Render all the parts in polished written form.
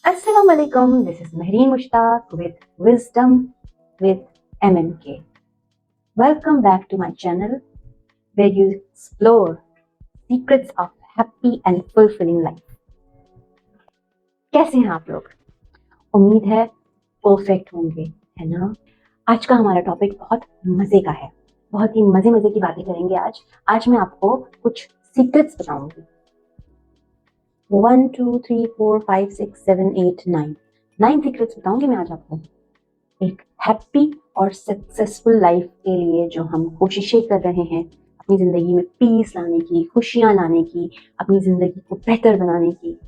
Assalamu alaikum. This is Mehreen Mushtaq with Wisdom with MNK. Welcome back to my channel where you explore secrets of happy and fulfilling life. कैसे हैं आप लोग? उम्मीद है perfect होंगे, है ना? आज का हमारा टॉपिक बहुत मजे का है, बहुत ही मजे की बातें करेंगे आज मैं आपको कुछ सीक्रेट्स बताऊंगी। 1 2 3 4 5 6 7 8 9 सीक्रेट्स बताऊंगी मैं आज आपको एक हैप्पी और सक्सेसफुल लाइफ के लिए जो हम कोशिशें कर रहे हैं अपनी जिंदगी में पीस लाने की, खुशियां लाने की, अपनी जिंदगी को बेहतर बनाने की।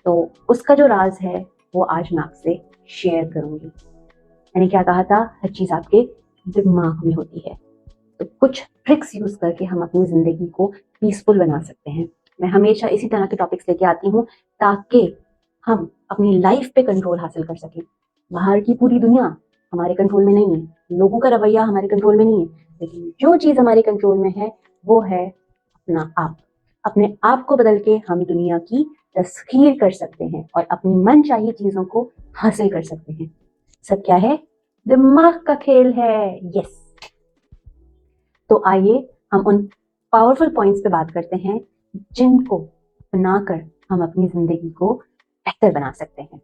तो उसका जो राज है वो आज मैं आपसे शेयर करूंगी। मैंने क्या कहा था, हर चीज आपके दिमाग में होती है। तो कुछ ट्रिक्स यूज करके हम अपनी जिंदगी को पीसफुल बना सकते हैं। मैं हमेशा इसी तरह के टॉपिक्स लेके आती हूँ ताकि हम अपनी लाइफ पे कंट्रोल हासिल कर सकें। बाहर की पूरी दुनिया हमारे कंट्रोल में नहीं है, लोगों का रवैया हमारे कंट्रोल में नहीं है, लेकिन जो चीज हमारे कंट्रोल में है वो है अपना आप। अपने आप को बदल के हम दुनिया की तस्खीर कर सकते हैं और अपनी मनचाही चीजों को हासिल कर सकते हैं। सब क्या है? दिमाग का खेल है। यस। तो आइए हम उन पावरफुल पॉइंट्स पे बात करते हैं जिनको अपनाकर हम अपनी जिंदगी को बेहतर बना सकते हैं,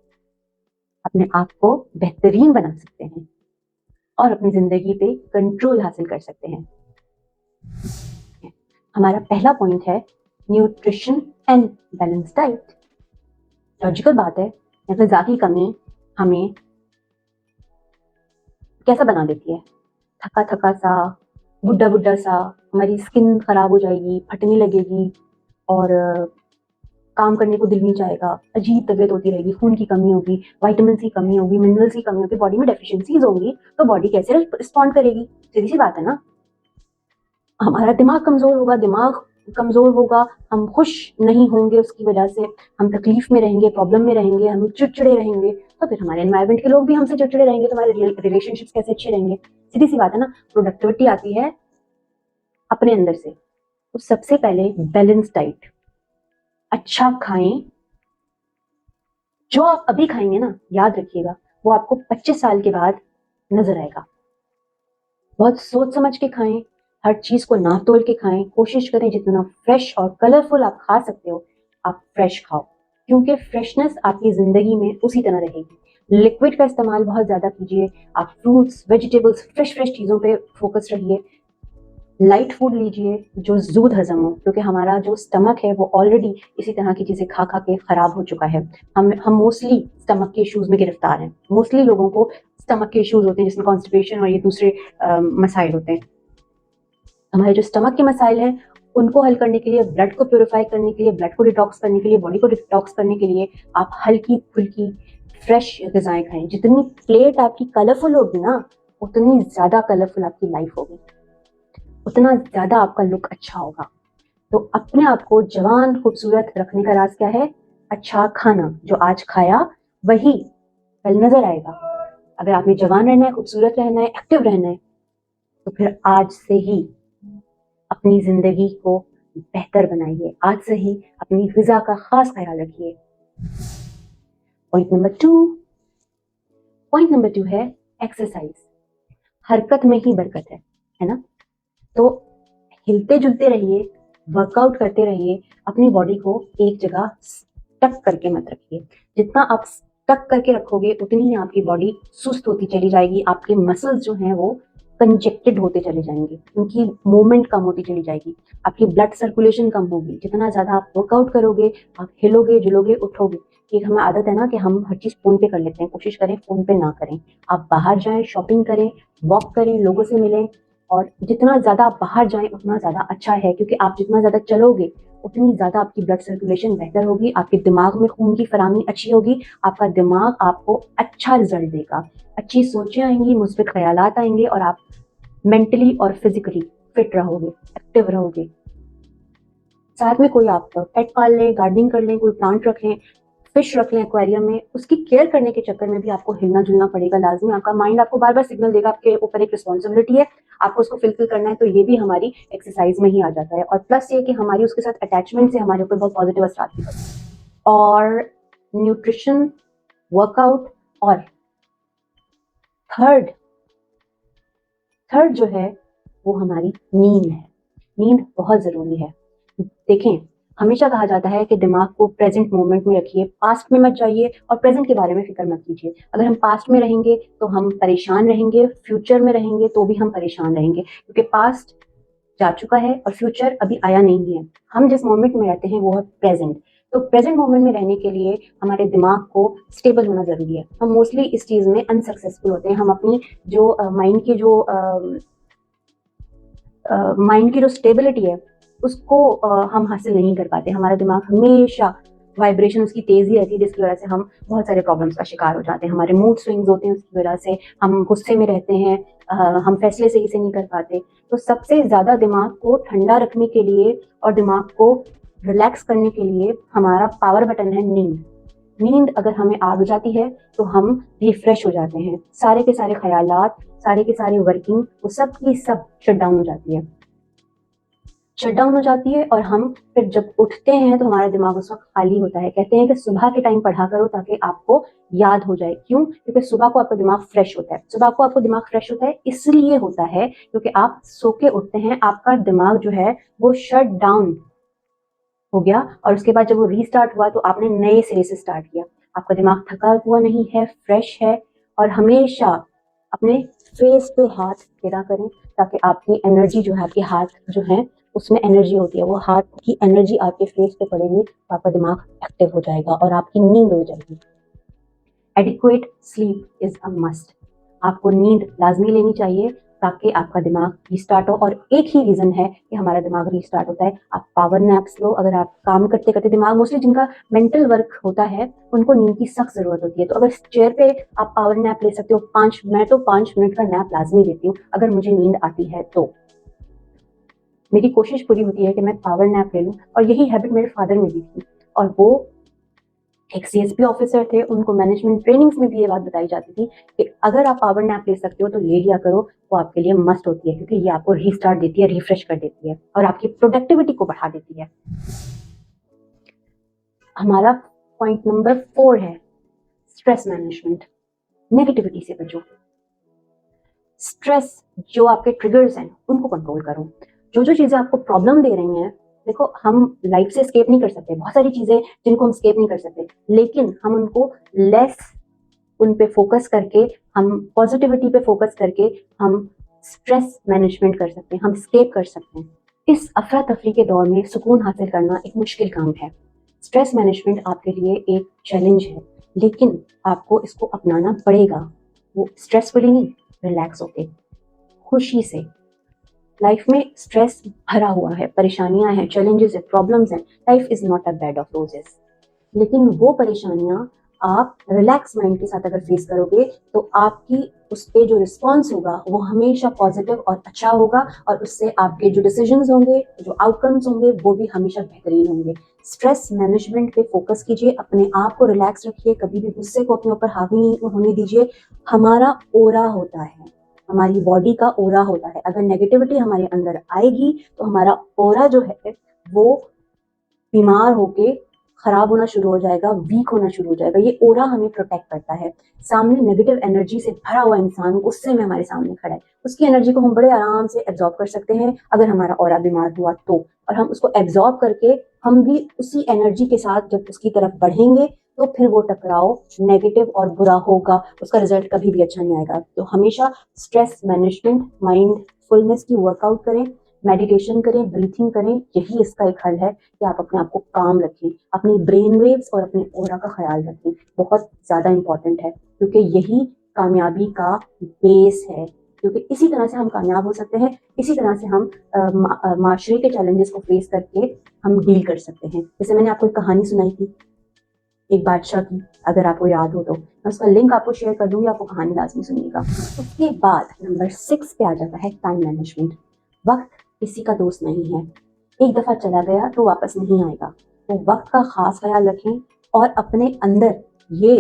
अपने आप को बेहतरीन बना सकते हैं और अपनी जिंदगी पे कंट्रोल हासिल कर सकते हैं। हमारा पहला पॉइंट है nutrition and balance diet. Logical बात है, ग़िज़ा की कमी हमें कैसा बना देती है? थका थका सा, बुड्ढा सा, हमारी स्किन खराब हो जाएगी, फटने लगेगी और काम करने को दिल नहीं चाहेगा, अजीब तबीयत होती रहेगी, खून की कमी होगी, विटामिन की कमी होगी, मिनरल्स की कमी होगी, बॉडी में डेफिशिएंसीज होंगी, तो बॉडी कैसे रिस्पॉन्ड करेगी? सीधी सी बात है ना। हमारा दिमाग कमजोर होगा, हम खुश नहीं होंगे, उसकी वजह से हम तकलीफ में रहेंगे, प्रॉब्लम में रहेंगे, हम चिड़चिड़े रहेंगे, तो फिर हमारे एनवायरमेंट के लोग भी हमसे चिड़चिड़े रहेंगे, तो हमारे रिलेशनशिप्स कैसे अच्छे रहेंगे? सीधी सी बात है ना। प्रोडक्टिविटी आती है अपने अंदर से। तो सबसे पहले बैलेंस डाइट, अच्छा खाएं। जो आप अभी खाएंगे ना, याद रखिएगा, वो आपको 25 साल के बाद नजर आएगा। बहुत सोच समझ के खाएं, हर चीज को नाप तोल के खाएं। कोशिश करें जितना फ्रेश और कलरफुल आप खा सकते हो आप फ्रेश खाओ, क्योंकि फ्रेशनेस आपकी जिंदगी में उसी तरह रहेगी। लिक्विड का इस्तेमाल बहुत ज्यादा कीजिए, आप फ्रूट्स, वेजिटेबल्स, फ्रेश चीजों पे फोकस रहिए। लाइट फूड लीजिए जो जूद हजम हो, क्योंकि हमारा जो स्टमक है वो ऑलरेडी इसी तरह की चीजें खा के खराब हो चुका है। हम मोस्टली स्टमक के इश्यूज में गिरफ्तार हैं। मोस्टली लोगों को स्टमक के इश्यूज होते हैं, जिसमें कॉन्स्टिपेशन और ये दूसरे मसाइल होते हैं। हमारे जो स्टमक के मसाइल हैं उनको हल करने के लिए, ब्लड को प्योरीफाई करने के लिए, ब्लड को डिटॉक्स करने के लिए, बॉडी को डिटॉक्स करने के लिए आप हल्की फुल्की फ्रेश ग़िज़ाएं खाएं। जितनी प्लेट आपकी कलरफुल होगी ना, उतनी ज्यादा कलरफुल आपकी लाइफ होगी, उतना ज्यादा आपका लुक अच्छा होगा। तो अपने आप को जवान खूबसूरत रखने का राज क्या है? अच्छा खाना। जो आज खाया वही कल नजर आएगा। अगर आपने जवान रहना है, खूबसूरत रहना है, एक्टिव रहना है, तो फिर आज से ही अपनी जिंदगी को बेहतर बनाइए। आज से ही अपनी ग़िज़ा का खास ख्याल रखिए। पॉइंट नंबर 2 है एक्सरसाइज। हरकत में ही बरकत है ना। तो हिलते जुलते रहिए, वर्कआउट करते रहिए, अपनी बॉडी को एक जगह स्टक करके मत रखिए। जितना आप स्टक करके रखोगे उतनी ही आपकी बॉडी सुस्त होती चली जाएगी, आपके मसल्स जो हैं वो कंजेक्टेड होते चले जाएंगे, उनकी मूवमेंट कम होती चली जाएगी, आपकी ब्लड सर्कुलेशन कम होगी। जितना ज्यादा आप वर्कआउट करोगे, आप हिलोगे जुलोगे उठोगे। एक हमें आदत है ना कि हम हर चीज फोन पे कर लेते हैं, कोशिश करें फोन पे ना करें। आप बाहर जाएं, शॉपिंग करें, वॉक करें, लोगों से मिलें, और जितना ज्यादा आप बाहर जाएं उतना ज्यादा अच्छा है, क्योंकि आप जितना ज्यादा चलोगे उतनी ज्यादा आपकी ब्लड सर्कुलेशन बेहतर होगी, आपके दिमाग में खून की फराहमी अच्छी होगी, आपका दिमाग आपको अच्छा रिजल्ट देगा, अच्छी सोचें आएंगी, मुस्बित ख्यालात आएंगे और आप मेंटली और फिजिकली फिट रहोगे, एक्टिव रहोगे। साथ में कोई आप पेट पाल लें, गार्डनिंग कर लें, कोई प्लांट रख लें, फिश रख लें एक्वेरियम में। उसकी केयर करने के चक्कर में भी आपको हिलना जुलना पड़ेगा लाजमी। आपका माइंड आपको बार बार सिग्नल देगा, आपके ऊपर एक रिस्पॉन्सिबिलिटी है, आपको उसको फिलफिल करना है। तो ये भी हमारी एक्सरसाइज में ही आ जाता है। और प्लस ये कि हमारी उसके साथ अटैचमेंट से हमारे ऊपर बहुत पॉजिटिव असर भी पड़ता है। और न्यूट्रिशन वर्कआउट, और थर्ड जो है वो हमारी नींद है। नींद बहुत जरूरी है। देखें, हमेशा कहा जाता है कि दिमाग को प्रेजेंट मोमेंट में रखिए, पास्ट में मत जाइए और प्रेजेंट के बारे में फिक्र मत कीजिए। अगर हम पास्ट में रहेंगे तो हम परेशान रहेंगे, फ्यूचर में रहेंगे तो भी हम परेशान रहेंगे, क्योंकि पास्ट जा चुका है और फ्यूचर अभी आया नहीं है। हम जिस मोमेंट में रहते हैं वो है प्रेजेंट। तो प्रेजेंट मोमेंट में रहने के लिए हमारे दिमाग को स्टेबल होना जरूरी है। हम मोस्टली इस चीज में अनसक्सेसफुल होते हैं। हम अपनी जो माइंड की जो स्टेबिलिटी है उसको हम हासिल नहीं कर पाते। हमारा दिमाग हमेशा वाइब्रेशन उसकी तेजी रहती है, जिसकी वजह से हम बहुत सारे प्रॉब्लम्स का शिकार हो जाते हैं। हमारे मूड स्विंग्स होते हैं, उसकी वजह से हम गुस्से में रहते हैं, हम फैसले सही से नहीं कर पाते। तो सबसे ज्यादा दिमाग को ठंडा रखने के लिए और दिमाग को रिलैक्स करने के लिए हमारा पावर बटन है नींद। नींद अगर हमें आ जाती है तो हम रिफ्रेश हो जाते हैं। सारे के सारे ख्यालात, सारे के सारे वर्किंग, वो सब की सब शट डाउन हो जाती है और हम फिर जब उठते हैं तो हमारा दिमाग उस वक्त खाली होता है। कहते हैं कि सुबह के टाइम पढ़ा करो ताकि आपको याद हो जाए। क्यों? क्योंकि सुबह को आपका दिमाग फ्रेश होता है। सुबह को आपको दिमाग फ्रेश होता है इसलिए होता है क्योंकि आप सो के उठते हैं, आपका दिमाग जो है वो शट डाउन हो गया और उसके बाद जब वो रीस्टार्ट हुआ तो आपने नए सिरे से स्टार्ट किया। आपका दिमाग थका हुआ नहीं है, फ्रेश है। और हमेशा अपने फेस पे हाथ फेरा करें ताकि आपकी एनर्जी जो है, आपके हाथ जो है उसमें एनर्जी होती है, वो हाथ की एनर्जी आपके फेस पे पड़ेगी तो आपका दिमाग एक्टिव हो जाएगा और आपकी नींद हो जाएगी। Adequate sleep is a must. आपको नींद लाजमी लेनी चाहिए ताकि आपका दिमाग रिस्टार्ट हो। और एक ही रीजन है कि हमारा दिमाग रिस्टार्ट होता है, आप पावर नैप्स लो। अगर आप काम करते करते दिमाग, मोस्टली जिनका मेंटल वर्क होता है उनको नींद की सख्त जरूरत होती है, तो अगर चेयर पे आप पावर नैप ले सकते हो, मैं तो 5 मिनट का नैप लाजमी लेती हूँ अगर मुझे नींद आती है तो। मेरी कोशिश पूरी होती है कि मैं पावर नैप ले लूँ, और यही हैबिट मेरे फादर में भी थी। और वो एक सीएसपी ऑफिसर थे, उनको मैनेजमेंट ट्रेनिंग्स में भी ये बात बताई जाती थी कि अगर आप पावर नैप ले सकते हो तो ले लिया करो, वो आपके लिए मस्ट होती है क्योंकि ये आपको रीस्टार्ट देती है, रिफ्रेश कर देती है और आपकी प्रोडक्टिविटी को बढ़ा देती है। हमारा पॉइंट नंबर 4 है स्ट्रेस मैनेजमेंट। नेगेटिविटी से बचो। स्ट्रेस जो आपके ट्रिगर्स हैं उनको कंट्रोल करो। जो चीजें आपको प्रॉब्लम दे रही हैं, देखो हम लाइफ से एस्केप नहीं कर सकते, बहुत सारी चीजें जिनको हम एस्केप नहीं कर सकते, लेकिन हम उनको उन पे फोकस करके, हम पॉजिटिविटी पे फोकस करके हम स्ट्रेस मैनेजमेंट कर सकते हैं, हम एस्केप कर सकते हैं। इस अफरा तफरी के दौर में सुकून हासिल करना एक मुश्किल काम है। स्ट्रेस मैनेजमेंट आपके लिए एक चैलेंज है, लेकिन आपको इसको अपनाना पड़ेगा। वो स्ट्रेसफुली नहीं, रिलैक्स होके, खुशी से। लाइफ में स्ट्रेस भरा हुआ है, परेशानियां हैं, चैलेंजेस है, प्रॉब्लम्स हैं। Life is not a bed of roses, लेकिन वो परेशानियां आप रिलैक्स माइंड के साथ अगर फेस करोगे तो आपकी उस पे जो रिस्पॉन्स होगा वो हमेशा पॉजिटिव और अच्छा होगा, और उससे आपके जो डिसीजंस होंगे, जो आउटकम्स होंगे, वो भी हमेशा बेहतरीन होंगे। स्ट्रेस मैनेजमेंट पे फोकस कीजिए, अपने आप को रिलैक्स रखिए, कभी भी गुस्से को अपने ऊपर हावी नहीं होने दीजिए। हमारा ओरा होता है, हमारी बॉडी का ओरा होता है। अगर नेगेटिविटी हमारे अंदर आएगी तो हमारा ओरा जो है वो बीमार होके खराब होना शुरू हो जाएगा, वीक होना शुरू हो जाएगा। ये ओरा हमें प्रोटेक्ट करता है। सामने नेगेटिव एनर्जी से भरा हुआ इंसान गुस्से में हमारे सामने खड़ा है, उसकी एनर्जी को हम बड़े आराम से एब्जॉर्ब कर सकते हैं अगर हमारा ओरा बीमार हुआ तो। और हम उसको एब्जॉर्ब करके हम भी उसी एनर्जी के साथ जब उसकी तरफ बढ़ेंगे तो फिर वो टकराव नेगेटिव और बुरा होगा, उसका रिजल्ट कभी भी अच्छा नहीं आएगा। तो हमेशा स्ट्रेस मैनेजमेंट, माइंडफुलनेस की वर्कआउट करें, मेडिटेशन करें, ब्रीथिंग करें। यही इसका एक हल है कि आप अपने आप को काम रखें, अपनी ब्रेन वेव्स और अपने ओरा का ख्याल रखें। बहुत ज्यादा इंपॉर्टेंट है क्योंकि यही कामयाबी का बेस है, क्योंकि इसी तरह से हम कामयाब हो सकते हैं, इसी तरह से हम माशरे के चैलेंजेस को फेस करके हम डील कर सकते हैं। जैसे मैंने आपको एक कहानी सुनाई थी एक बादशाह की, अगर आपको याद हो तो मैं उसका लिंक आपको शेयर कर दूंगी, आपको कहानी लाजमी सुनिएगा। उसके बाद नंबर 6 पे आ जाता है टाइम मैनेजमेंट। वक्त किसी का दोस्त नहीं है, एक दफा चला गया तो वापस नहीं आएगा। तो वक्त का खास ख्याल रखें और अपने अंदर ये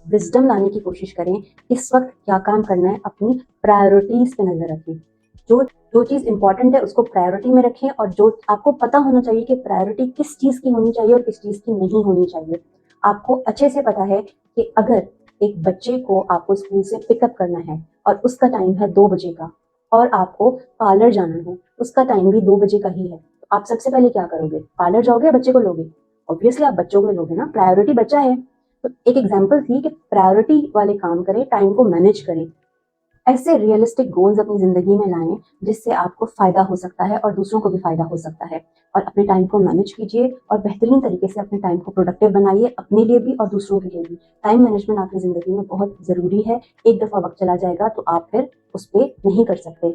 विजडम लाने की कोशिश करें किस वक्त क्या काम करना है। अपनी प्रायोरिटीज पे नजर रखें, जो चीज इंपॉर्टेंट है उसको प्रायोरिटी में रखें, और जो आपको पता होना चाहिए कि प्रायोरिटी किस चीज की होनी चाहिए और किस चीज की नहीं होनी चाहिए। आपको अच्छे से पता है कि अगर एक बच्चे को आपको स्कूल से पिकअप करना है और उसका टाइम है 2 बजे का, और आपको पार्लर जाना है, उसका टाइम भी 2 बजे का ही है, तो आप सबसे पहले क्या करोगे? पार्लर जाओगे या बच्चे को लोगे? ऑब्वियसली आप बच्चों को लोगे ना, प्रायोरिटी बच्चा है। तो एक एग्जाम्पल थी कि प्रायोरिटी वाले काम करें, टाइम को मैनेज करें। ऐसे रियलिस्टिक गोल्स अपनी जिंदगी में लाएं जिससे आपको फायदा हो सकता है और दूसरों को भी फायदा हो सकता है। और अपने टाइम को मैनेज कीजिए और बेहतरीन तरीके से अपने टाइम को प्रोडक्टिव बनाइए, अपने लिए भी और दूसरों के लिए भी। टाइम मैनेजमेंट आपकी जिंदगी में बहुत जरूरी है। एक दफा वक्त चला जाएगा तो आप फिर उस पर नहीं कर सकते।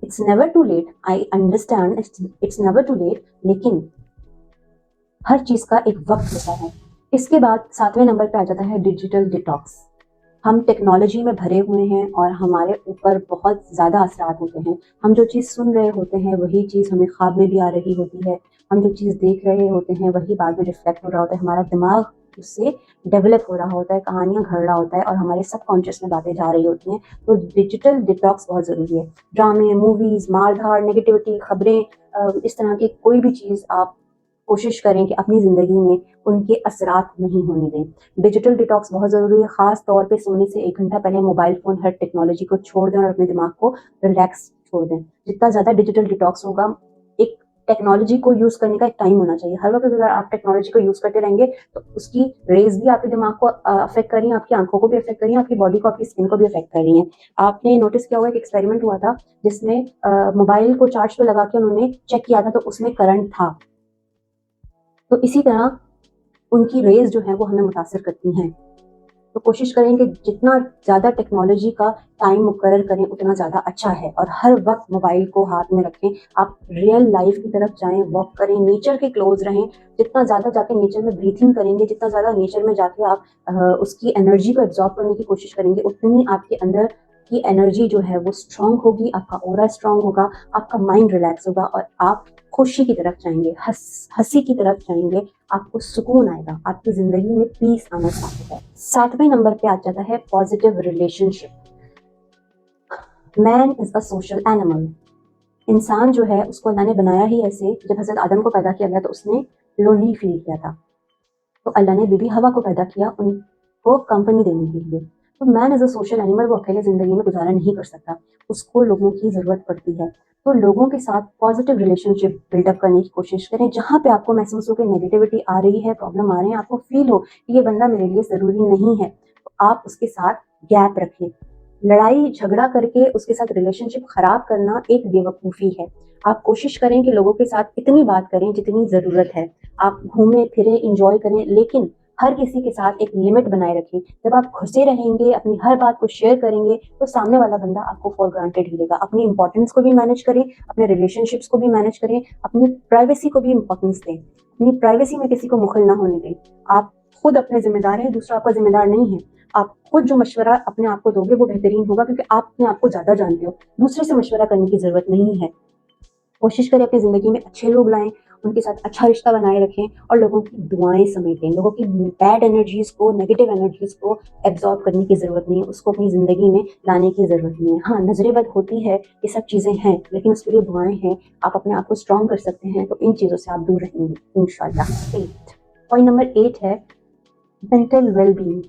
It's never too late, I understand, it's never too late, लेकिन हर चीज का एक वक्त होता है। इसके बाद 7वें नंबर पे आ जाता है डिजिटल डिटॉक्स। हम टेक्नोलॉजी में भरे हुए हैं और हमारे ऊपर बहुत ज़्यादा असरात होते हैं। हम जो चीज़ सुन रहे होते हैं वही चीज़ हमें ख्वाब में भी आ रही होती है। हम जो चीज़ देख रहे होते हैं वही बाद में रिफ्लेक्ट हो रहा होता है। हमारा दिमाग उससे डेवलप हो रहा होता है, कहानियाँ घड़ रहा होता है और हमारे सबकॉन्शियस में बातें जा रही होती हैं। तो डिजिटल डिटॉक्स बहुत ज़रूरी है। ड्रामे, मूवीज़, मार-धाड़, नेगेटिविटी, खबरें, इस तरह की कोई भी चीज़ आप कोशिश करें कि अपनी ज़िंदगी में उनके असरात नहीं होने दें। डिजिटल डिटॉक्स बहुत ज़रूरी है। ख़ास तौर पे सोने से 1 घंटा पहले मोबाइल फ़ोन, हर टेक्नोलॉजी को छोड़ दें और अपने दिमाग को रिलैक्स छोड़ दें। जितना ज़्यादा डिजिटल डिटॉक्स होगा, एक टेक्नोलॉजी को यूज़ करने का एक टाइम होना चाहिए। हर वक़्त अगर आप टेक्नोलॉजी को यूज़ करते रहेंगे तो उसकी रेज़ भी आपके दिमाग को अफ़ेक्ट कर रही हैं, आपकी आँखों को भी अफ़ेक्ट कर रही हैं, आपकी बॉडी को, आपकी स्किन को भी अफ़ेक्ट कर रही हैं। आपने नोटिस किया होगा, एक एक्सपेरिमेंट हुआ था जिसमें मोबाइल को चार्ज पे लगा के उन्होंने चेक किया था तो उसमें करंट था। तो इसी तरह उनकी रेज़ जो है वो हमें मुतासिर करती हैं। तो कोशिश करें कि जितना ज़्यादा टेक्नोलॉजी का टाइम मुकर्रर करें उतना ज़्यादा अच्छा है, और हर वक्त मोबाइल को हाथ में रखें। आप रियल लाइफ की तरफ जाएं, वॉक करें, नेचर के क्लोज रहें। जितना ज़्यादा जाके नेचर में ब्रीथिंग करेंगे, जितना ज़्यादा नेचर में जाके आप उसकी एनर्जी को एब्जॉर्ब करने की कोशिश करेंगे, उतनी आपके अंदर की एनर्जी जो है वो स्ट्रांग होगी, आपका ऑरा स्ट्रांग होगा, आपका माइंड रिलैक्स होगा और आप खुशी की तरफ जाएंगे, हंसी की तरफ जाएंगे। आपको सुकून आएगा, आपकी जिंदगी में पीस आना स्टार्ट होगा। 7वें नंबर पे आ जाता है positive relationship. Man is a social animal. इंसान जो है उसको अल्लाह ने बनाया ही ऐसे। जब हजरत आदम को पैदा किया गया तो उसने लोनली फील किया था, तो अल्लाह ने बीबी हवा को पैदा किया उनको कंपनी देने के लिए। तो man as a social animal, वो अकेले जिंदगी में गुजारा नहीं कर सकता, उसको लोगों की जरूरत पड़ती है। तो लोगों के साथ पॉजिटिव रिलेशनशिप बिल्डअप करने की कोशिश करें। जहाँ पे आपको महसूस हो कि नेगेटिविटी आ रही है, प्रॉब्लम आ रहे हैं, आपको फील हो कि ये बंदा मेरे लिए जरूरी नहीं है, तो आप उसके साथ गैप रखें। लड़ाई झगड़ा करके उसके साथ रिलेशनशिप खराब करना एक बेवकूफ़ी है। आप कोशिश करें कि लोगों के साथ इतनी बात करें जितनी ज़रूरत है। आप घूमें फिरें, इंजॉय करें, लेकिन हर किसी के साथ एक लिमिट बनाए रखें। जब आप घुसे रहेंगे, अपनी हर बात को शेयर करेंगे, तो सामने वाला बंदा आपको फॉर ग्रांटेड ही लेगा। अपनी इंपॉर्टेंस को भी मैनेज करें, अपने रिलेशनशिप्स को भी मैनेज करें, अपनी प्राइवेसी को भी इंपॉर्टेंस दें। अपनी प्राइवेसी में किसी को मुखल ना होने दें। आप खुद अपने जिम्मेदार हैं, दूसरा आपका जिम्मेदार नहीं है। आप खुद जो मशवरा अपने आप को दोगे वो बेहतरीन होगा, क्योंकि आप अपने आप को ज्यादा जानते हो। दूसरे से मशवरा करने की जरूरत नहीं है। कोशिश करें अपनी जिंदगी में अच्छे लोग लाएं, उनके साथ अच्छा रिश्ता बनाए रखें और लोगों की दुआएं समेटें। लोगों की बैड एनर्जीज को, नेगेटिव एनर्जीज को एब्जॉर्ब करने की जरूरत नहीं है, उसको अपनी जिंदगी में लाने की जरूरत नहीं है। हाँ, नजरें बद होती है, ये सब चीजें हैं, लेकिन उसके लिए दुआएं हैं। आप अपने आप को स्ट्रॉन्ग कर सकते हैं, तो इन चीजों से आप दूर रहेंगे इंशाल्लाह। 8 पॉइंट नंबर 8 है मेंटल वेलबींग।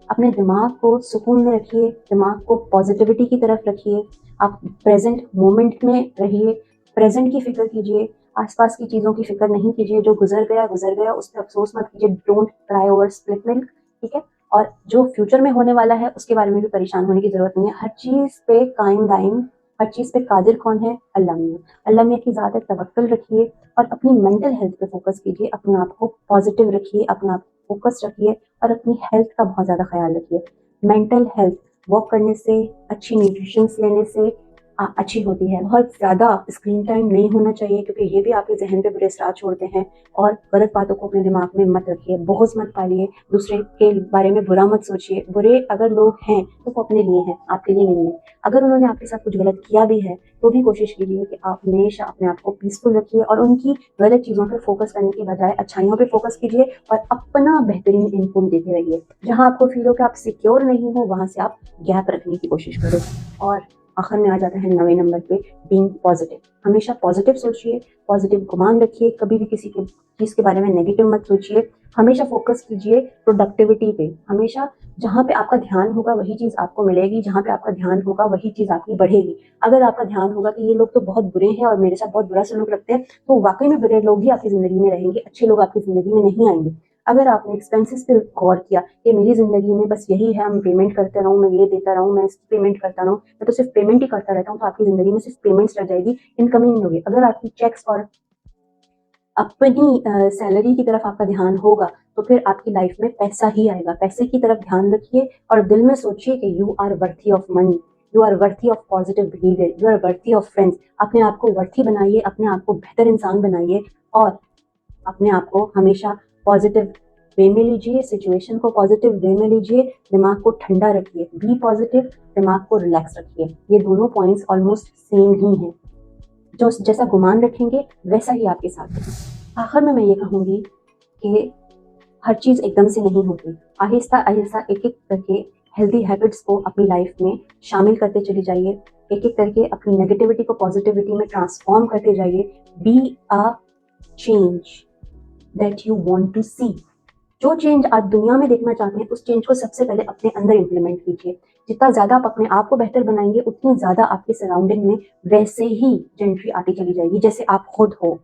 अपने दिमाग को सुकून में रखिए, दिमाग को पॉजिटिविटी की तरफ रखिए। आप प्रेजेंट मोमेंट में रहिए, प्रेजेंट की फिक्र कीजिए, आसपास की चीज़ों की फिक्र नहीं कीजिए। जो गुजर गया उस पर अफसोस मत कीजिए। Don't cry over spilled milk, ठीक है। और जो फ्यूचर में होने वाला है उसके बारे में भी परेशान होने की जरूरत नहीं है। हर चीज़ पे कायम दायम, हर चीज़ पे कादिर कौन है? अल्लाह मियाँ। अल्लाह मियाँ की ज़ात है, तवक्कल रखिए और अपनी मेंटल हेल्थ पे फोकस कीजिए। अपने आप को पॉजिटिव रखिए, अपने आप को फोकस रखिए और अपनी हेल्थ का बहुत ज़्यादा ख्याल रखिए। मेंटल हेल्थ वॉक करने से, अच्छी न्यूट्रिशंस लेने से अच्छी होती है। बहुत ज़्यादा स्क्रीन टाइम नहीं होना चाहिए, क्योंकि ये भी आपके जहन पे बुरे असरार छोड़ते हैं। और गलत बातों को अपने दिमाग में मत रखिए, बोझ मत पालिए, दूसरे के बारे में बुरा मत सोचिए। बुरे अगर लोग हैं तो वो अपने लिए हैं, आपके लिए नहीं है। अगर उन्होंने आपके साथ कुछ गलत किया भी है तो भी कोशिश कीजिए कि आप हमेशा अपने आप को पीसफुल रखिए और उनकी गलत चीज़ों पर फोकस करने की बजाय अच्छाइयों पर फोकस कीजिए और अपना बेहतरीन इनपुट देते रहिए। जहाँ आपको फील हो कि आप सिक्योर नहीं हो, वहाँ से आप गैप रखने की कोशिश करो। और आखिर में आ जाता है 9वें नंबर पे बीइंग पॉजिटिव। हमेशा पॉजिटिव सोचिए, पॉजिटिव गुमान रखिए, कभी भी किसी के चीज़ के बारे में नेगेटिव मत सोचिए। हमेशा फोकस कीजिए प्रोडक्टिविटी पे। हमेशा जहाँ पे आपका ध्यान होगा वही चीज आपको मिलेगी, जहाँ पे आपका ध्यान होगा वही चीज आपकी बढ़ेगी। अगर आपका ध्यान होगा कि ये लोग तो बहुत बुरे हैं और मेरे साथ बहुत बुरा सलूक रखते हैं, तो वाकई में बुरे लोग ही आपकी जिंदगी में रहेंगे, अच्छे लोग आपकी जिंदगी में नहीं आएंगे। अगर आपने एक्सपेंसेस पे गौर किया कि मेरी जिंदगी में बस यही है, हम पेमेंट करते रहूं, मैं ये देता रहूं, मैं इसकी पेमेंट करता रहूं, मैं तो सिर्फ पेमेंट ही करता रहता हूँ, तो आपकी जिंदगी में सिर्फ पेमेंट्स रह जाएगी, इनकमिंग नहीं होगी। अगर आपकी चेक्स और अपनी सैलरी की तरफ आपका ध्यान होगा तो फिर आपकी लाइफ में पैसा ही आएगा। पैसे की तरफ ध्यान रखिए और दिल में सोचिए कि you are worthy of money, you are worthy of positive behaviour, you are worthy of friends. अपने आप को वर्थी बनाइए, अपने आप को बेहतर इंसान बनाइए और अपने आप को हमेशा पॉजिटिव वे में लीजिए, सिचुएशन को पॉजिटिव वे में लीजिए, दिमाग को ठंडा रखिए, बी पॉजिटिव, दिमाग को रिलैक्स रखिए। ये दोनों पॉइंट्स ऑलमोस्ट सेम ही हैं। जो जैसा गुमान रखेंगे वैसा ही आपके साथ है। आखिर में मैं ये कहूँगी कि हर चीज़ एकदम से नहीं होती। आहिस्ता आहिस्ता एक एक करके हेल्दी हैबिट्स को अपनी लाइफ में शामिल करते चले जाइए। एक एक करके अपनी नेगेटिविटी को पॉजिटिविटी में ट्रांसफॉर्म करते जाइए। Be a change that you want to see. जो चेंज आप दुनिया में देखना चाहते हैं उस चेंज को सबसे पहले अपने अंदर इम्प्लीमेंट कीजिए। जितना ज्यादा आप अपने आप को बेहतर बनाएंगे उतनी ज्यादा आपके सराउंडिंग में वैसे ही जेंट्री आती चली जाएगी जैसे आप खुद हो।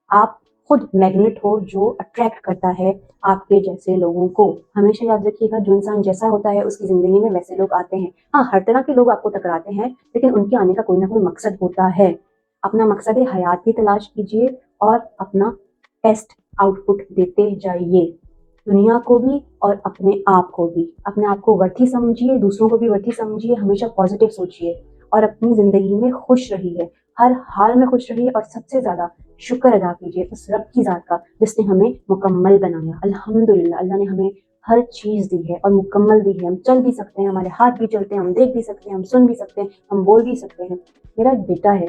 आप खुद मैग्नेट हो जो अट्रैक्ट करता है आपके जैसे लोगों को। हमेशा याद रखिएगा, जो इंसान जैसा होता है उसकी जिंदगी में वैसे लोग आते हैं। हाँ, हर तरह के लोग आपको टकराते हैं, लेकिन उनके आने का कोई ना कोई मकसद होता है। अपना मकसद हयात की तलाश कीजिए और अपना बेस्ट आउटपुट देते जाइए, दुनिया को भी और अपने आप को भी। अपने आप को वर्थी समझिए, दूसरों को भी वर्थी समझिए, हमेशा पॉजिटिव सोचिए और अपनी जिंदगी में खुश रहिए। हर हाल में खुश रहिए और सबसे ज्यादा शुक्र अदा कीजिए उस रब की जात का जिसने हमें मुकम्मल बनाया। अल्हम्दुलिल्लाह, अल्लाह ने हमें हर चीज दी है और मुकम्मल दी है। हम चल भी सकते हैं, हमारे हाथ भी चलते हैं, हम देख भी सकते हैं, हम सुन भी सकते हैं, हम बोल भी सकते हैं। मेरा एक बेटा है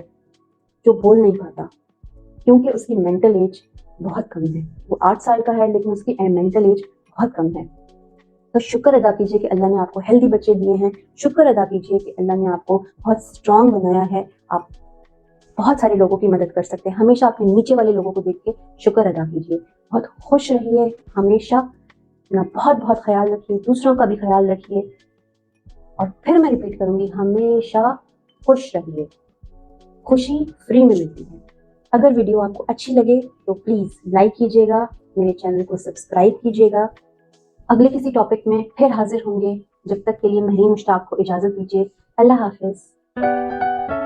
जो बोल नहीं पाता क्योंकि उसकी मेंटल एज बहुत कम है। वो 8 साल का है लेकिन उसकी मेंटल एज बहुत कम है। तो शुक्र अदा कीजिए कि अल्लाह ने आपको हेल्दी बच्चे दिए हैं। शुक्र अदा कीजिए कि अल्लाह ने आपको बहुत स्ट्रांग बनाया है। आप बहुत सारे लोगों की मदद कर सकते हैं। हमेशा अपने नीचे वाले लोगों को देख के शुक्र अदा कीजिए। बहुत खुश रहिए, हमेशा अपना बहुत बहुत ख्याल रखिए, दूसरों का भी ख्याल रखिए। और फिर मैं रिपीट करूंगी, हमेशा खुश रहिए। खुशी फ्री में मिलती है। अगर वीडियो आपको अच्छी लगे तो प्लीज लाइक कीजिएगा, मेरे चैनल को सब्सक्राइब कीजिएगा। अगले किसी टॉपिक में फिर हाजिर होंगे। जब तक के लिए महरीन मुश्ताक को इजाजत दीजिए। अल्लाह हाफिज।